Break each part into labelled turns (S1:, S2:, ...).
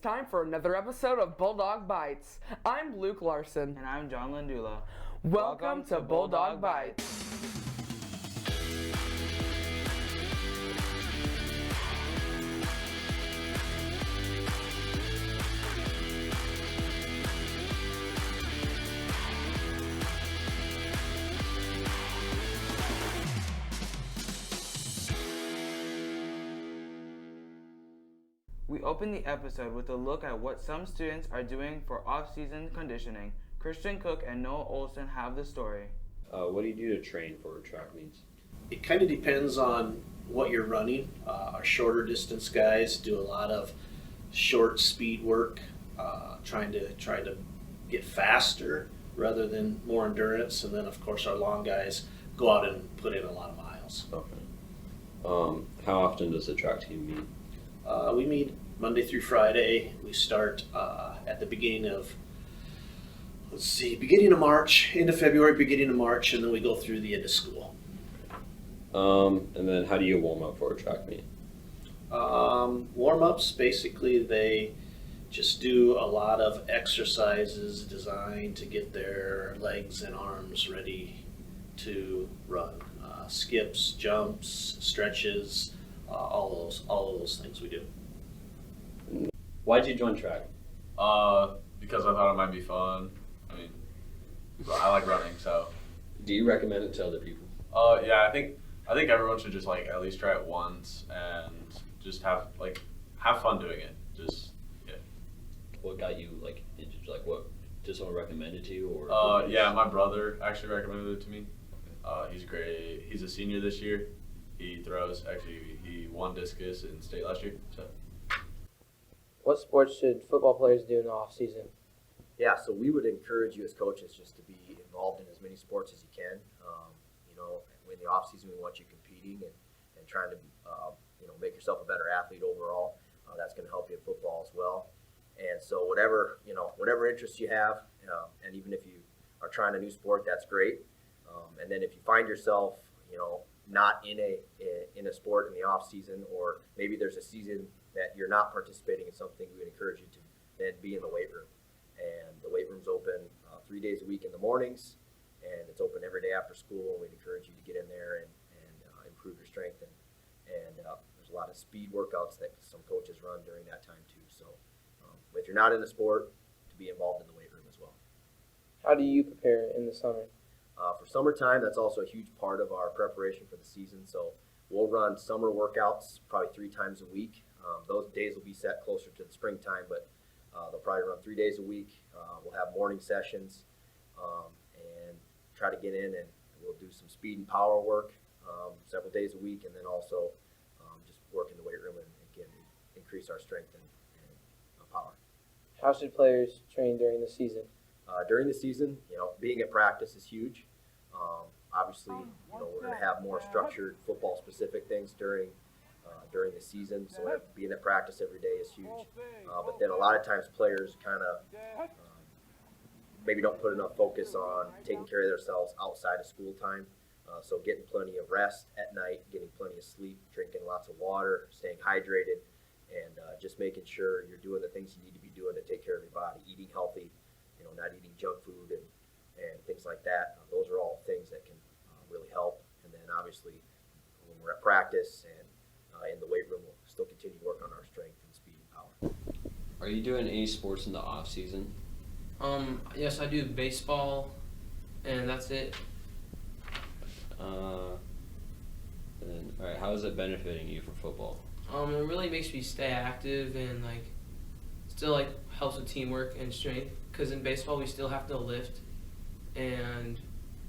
S1: time for another episode of Bulldog Bites. I'm Luke Larson.
S2: And I'm John Lindula.
S1: Welcome to Bulldog Bites.
S2: We open the episode with a look at what some students are doing for off-season conditioning. Christian Cook and Noah Olson have the story.
S3: What do you do to train for track meets?
S4: It kind of depends on what you're running. Our shorter distance guys do a lot of short speed work, trying to get faster rather than more endurance. And then, of course, our long guys go out and put in a lot of miles.
S3: Okay. How often does the track team meet?
S4: We meet Monday through Friday. We start at the beginning of March, end of February, beginning of March, and then we go through the end of school.
S3: And then how do you warm up for a track meet?
S4: Warm-ups, basically, they just do a lot of exercises designed to get their legs and arms ready to run. Skips, jumps, stretches, all of those things we do.
S3: Why'd you join track?
S5: Because I thought it might be fun. I mean, I like running, so.
S3: Do you recommend it to other people?
S5: Yeah, I think everyone should just at least try it once and just have fun doing it. Just yeah.
S3: What got you into what? Did someone recommend it to you or?
S5: Yeah, my brother actually recommended it to me. He's great. He's a senior this year. He throws. Actually, he won discus in state last year. So.
S6: What sports should football players do in the off season?
S7: Yeah, so we would encourage you as coaches just to be involved in as many sports as you can. In the off season, we want you competing and trying to make yourself a better athlete overall. That's going to help you in football as well. And so whatever interests you have, and even if you are trying a new sport, that's great. And then if you find yourself, not in a sport in the off season, or maybe there's a season that you're not participating in something, we would encourage you to then be in the weight room. And the weight room's open 3 days a week in the mornings, and it's open every day after school. And we'd encourage you to get in there and improve your strength. And there's a lot of speed workouts that some coaches run during that time too. So if you're not in the sport, to be involved in the weight room as well.
S6: How do you prepare in the summer?
S7: For summertime, that's also a huge part of our preparation for the season. So we'll run summer workouts probably 3 times a week. Those days will be set closer to the springtime, but they'll probably run 3 days a week. We'll have morning sessions and try to get in, and we'll do some speed and power work several days a week, and then also just work in the weight room and again increase our strength and power.
S6: How should players train during the season?
S7: During the season, being at practice is huge. Obviously, we're going to have more structured football-specific things during the season, so being at practice every day is huge. But then a lot of times players kind of maybe don't put enough focus on taking care of themselves outside of school time. So getting plenty of rest at night, getting plenty of sleep, drinking lots of water, staying hydrated, and just making sure you're doing the things you need to be doing to take care of your body, eating healthy, not eating junk food and things like that. Those are all things that can really help. And then obviously when we're at practice and in the weight room, we'll still continue to work on our strength and speed and power.
S3: Are you doing any sports in the off season?
S8: Yes, I do baseball, and that's it.
S3: All right, how is it benefiting you for football?
S8: It really makes me stay active and still helps with teamwork and strength. Because in baseball we still have to lift, and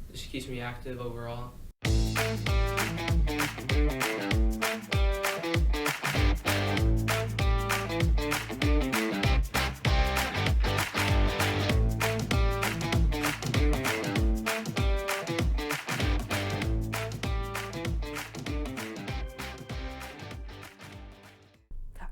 S8: it just keeps me active overall.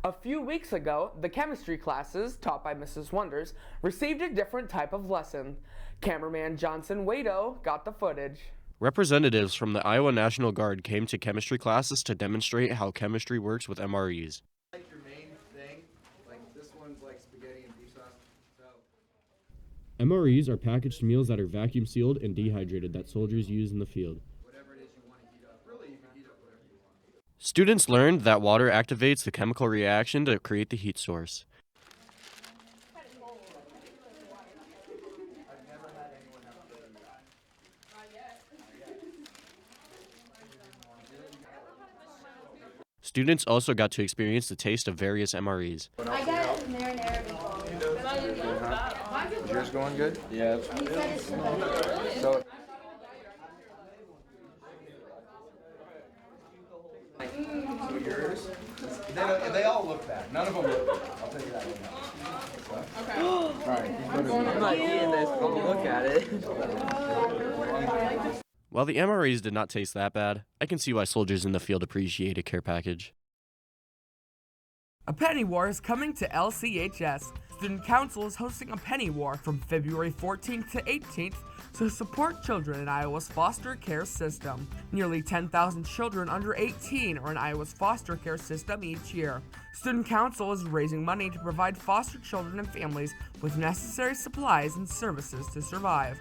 S1: A few weeks ago, the chemistry classes, taught by Mrs. Wonders, received a different type of lesson. Cameraman Johnson Wado got the footage.
S9: Representatives from the Iowa National Guard came to chemistry classes to demonstrate how chemistry works with MREs.
S10: Your main thing, this one ones like spaghetti and beef sauce. So
S9: MREs are packaged meals that are vacuum sealed and dehydrated that soldiers use in the field.
S10: whatever it is you want to heat up. Really, you can heat up whatever you want.
S9: Students learned that water activates the chemical reaction to create the heat source. Students also got to experience the taste of various MREs.
S11: I got marinara meatballs.
S10: Is yours going good?
S5: Yeah.
S11: He said it's good.
S10: So yours? They all look bad. None of them look bad. I'll tell you that right now. Okay. All right.
S6: I'm not eating this, but I'll look at it.
S9: While the MREs did not taste that bad, I can see why soldiers in the field appreciate a care package.
S1: A penny war is coming to LCHS. Student Council is hosting a penny war from February 14th to 18th to support children in Iowa's foster care system. Nearly 10,000 children under 18 are in Iowa's foster care system each year. Student Council is raising money to provide foster children and families with necessary supplies and services to survive.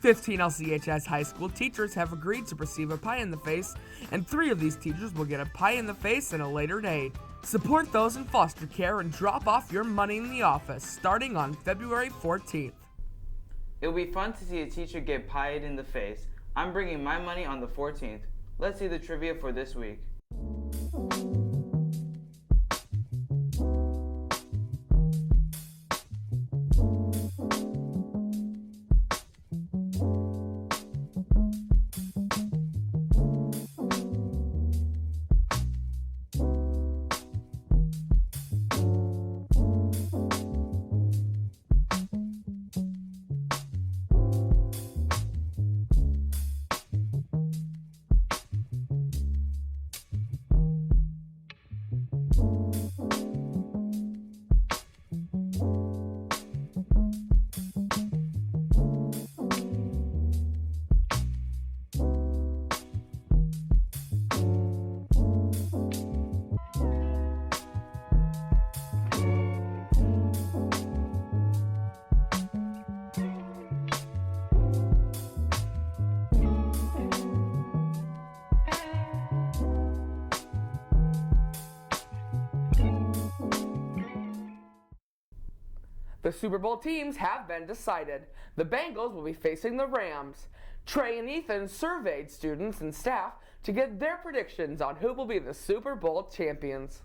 S1: 15 LCHS high school teachers have agreed to receive a pie in the face, and 3 of these teachers will get a pie in the face at a later date. Support those in foster care and drop off your money in the office starting on February 14th.
S2: It'll be fun to see a teacher get pied in the face. I'm bringing my money on the 14th. Let's see the trivia for this week.
S1: The Super Bowl teams have been decided. The Bengals will be facing the Rams. Trey and Ethan surveyed students and staff to get their predictions on who will be the Super Bowl champions.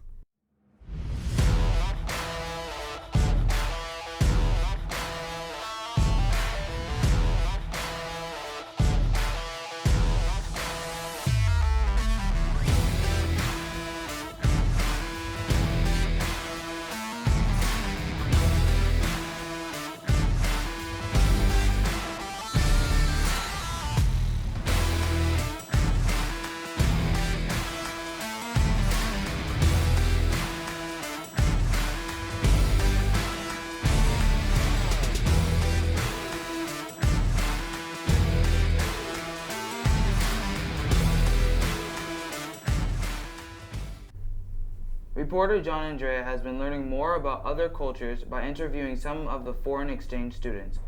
S2: Reporter John Andrea has been learning more about other cultures by interviewing some of the foreign exchange students.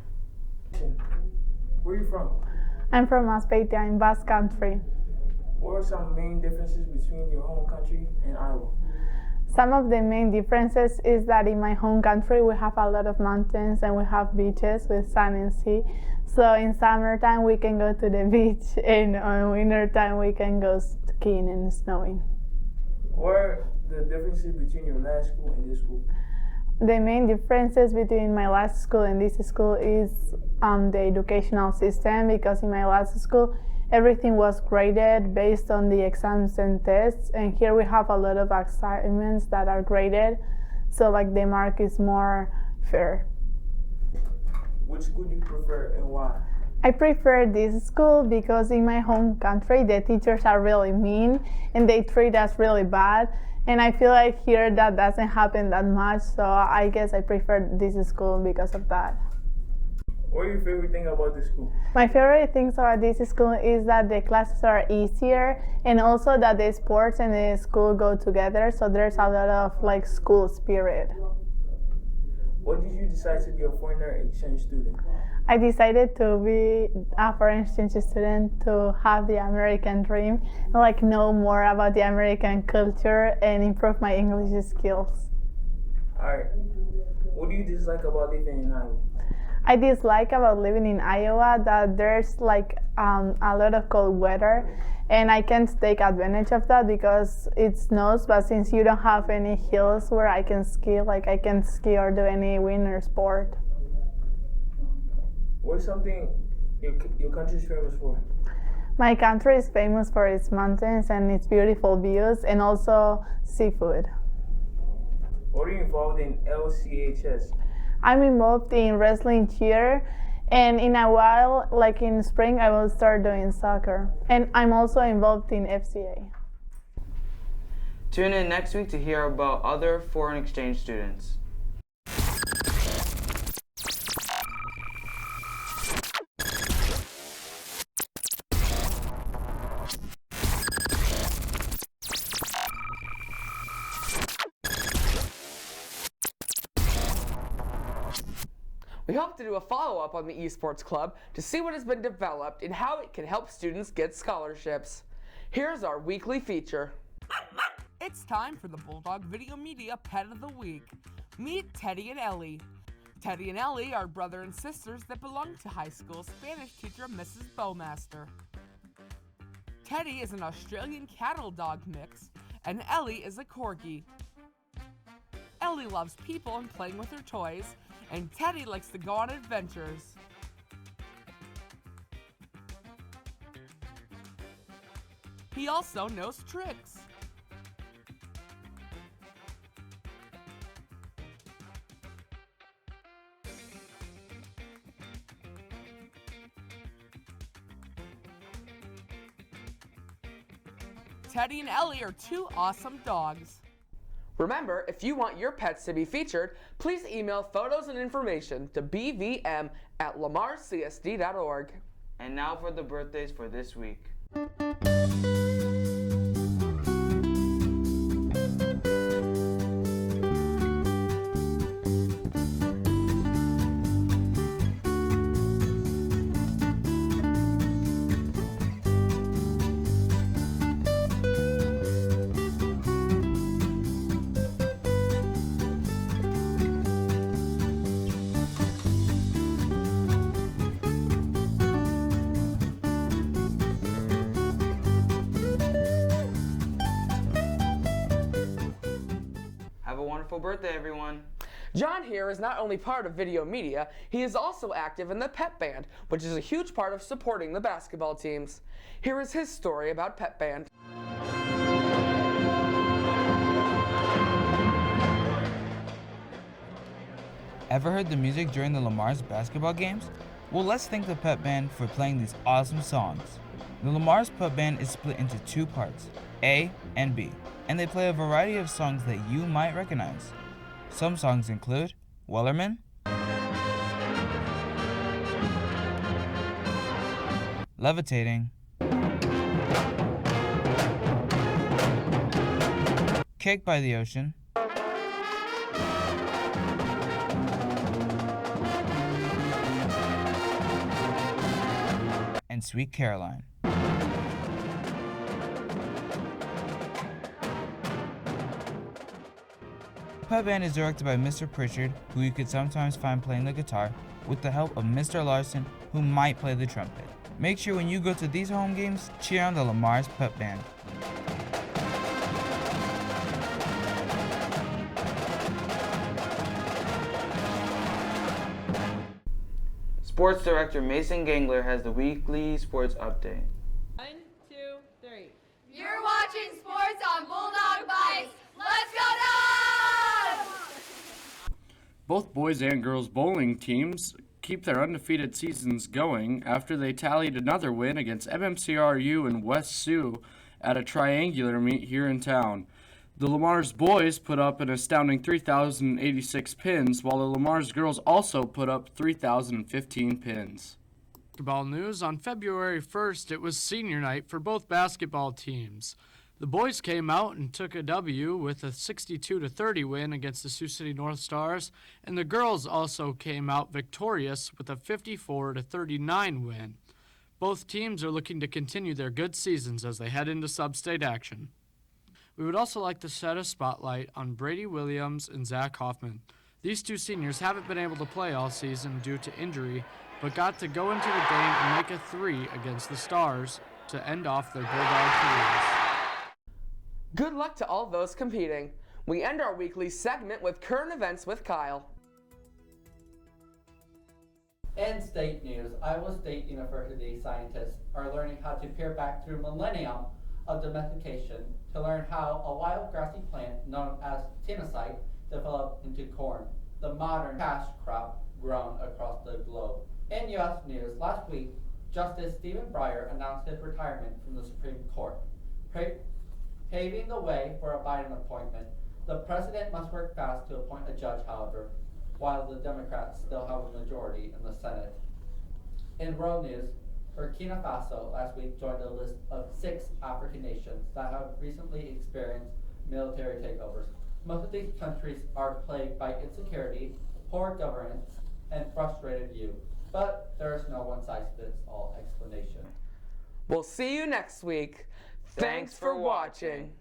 S12: Where are you from?
S13: I'm from Azpeitia in Basque Country.
S12: What are some main differences between your home country and Iowa?
S13: Some of the main differences is that in my home country we have a lot of mountains and we have beaches with sun and sea. So in summertime we can go to the beach and on wintertime we can go skiing and snowing.
S12: What are the differences between your last school and this school?
S13: The main differences between my last school and this school is the educational system, because in my last school everything was graded based on the exams and tests, and here we have a lot of assignments that are graded, so like the mark is more fair.
S12: Which school do you prefer and why?
S13: I prefer this school because in my home country the teachers are really mean and they treat us really bad, and I feel like here that doesn't happen that much, so I guess I prefer this school because of that.
S12: What are your favorite thing about this school?
S13: My favorite things about this school is that the classes are easier, and also that the sports and the school go together, so there's a lot of like school spirit.
S12: What did you decide to be a foreign exchange student?
S13: I decided to be a foreign exchange student to have the American dream and like know more about the American culture and improve my English skills.
S12: Alright. What do you dislike about living in Iowa?
S13: I dislike about living in Iowa that there's like a lot of cold weather, and I can't take advantage of that because it snows, but since you don't have any hills where I can ski, like I can't ski or do any winter sport.
S12: What's something your country's famous for?
S13: My country is famous for its mountains and its beautiful views and also seafood.
S12: What are you involved in LCHS?
S13: I'm involved in wrestling cheer, and in a while, like in spring, I will start doing soccer. And I'm also involved in FCA.
S2: Tune in next week to hear about other foreign exchange students.
S1: We hope to do a follow-up on the Esports Club to see what has been developed and how it can help students get scholarships. Here's our weekly feature. It's time for the Bulldog Video Media Pet of the Week. Meet Teddy and Ellie. Teddy and Ellie are brother and sisters that belong to high school Spanish teacher Mrs. Bowmaster. Teddy is an Australian cattle dog mix, and Ellie is a corgi. Ellie loves people and playing with her toys, and Teddy likes to go on adventures. He also knows tricks. Teddy and Ellie are two awesome dogs. Remember, if you want your pets to be featured, please email photos and information to bvm@lamarcsd.org.
S2: And now for the birthdays for this week. Have a wonderful birthday, everyone.
S1: John here is not only part of video media, he is also active in the Pep Band, which is a huge part of supporting the basketball teams. Here is his story about Pep Band.
S14: Ever heard the music during the Lamar's basketball games? Well, let's thank the Pep Band for playing these awesome songs. The Lamar's Pep Band is split into two parts, A and B, and they play a variety of songs that you might recognize. Some songs include Wellerman, Levitating, Cake by the Ocean, and Sweet Caroline. The Pep Band is directed by Mr. Pritchard, who you could sometimes find playing the guitar, with the help of Mr. Larson, who might play the trumpet. Make sure when you go to these home games, cheer on the Lamar's Pep Band.
S2: Sports Director Mason Gangler has the weekly sports update.
S15: 1, 2, 3.
S11: You're watching sports on Bulldog Bites. Let's go Dogs!
S16: Both boys and girls bowling teams keep their undefeated seasons going after they tallied another win against MMCRU and West Sioux at a triangular meet here in town. The Lamar's boys put up an astounding 3,086 pins, while the Lamar's girls also put up 3,015 pins.
S17: Basketball news: on February 1st, it was senior night for both basketball teams.
S16: The boys came out and took a W with a 62-30 win against the Sioux City North Stars, and the girls also came out victorious with a 54-39 win. Both teams are looking to continue their good seasons as they head into sub-state action. We would also like to shed a spotlight on Brady Williams and Zach Hoffman. These two seniors haven't been able to play all season due to injury, but got to go into the game and make a 3 against the Stars to end off their Bulldog careers.
S1: Good luck to all those competing. We end our weekly segment with current events with Kyle.
S17: In state news, Iowa State University scientists are learning how to peer back through millennium of domestication to learn how a wild grassy plant known as tennessite developed into corn, the modern cash crop grown across the globe. In U.S. news, last week, Justice Stephen Breyer announced his retirement from the Supreme Court, paving the way for a Biden appointment. The president must work fast to appoint a judge, however, while the Democrats still have a majority in the Senate. In world news, Burkina Faso last week joined a list of 6 African nations that have recently experienced military takeovers. Most of these countries are plagued by insecurity, poor governance, and frustrated youth. But there is no one-size-fits-all explanation.
S1: We'll see you next week. Thanks for watching.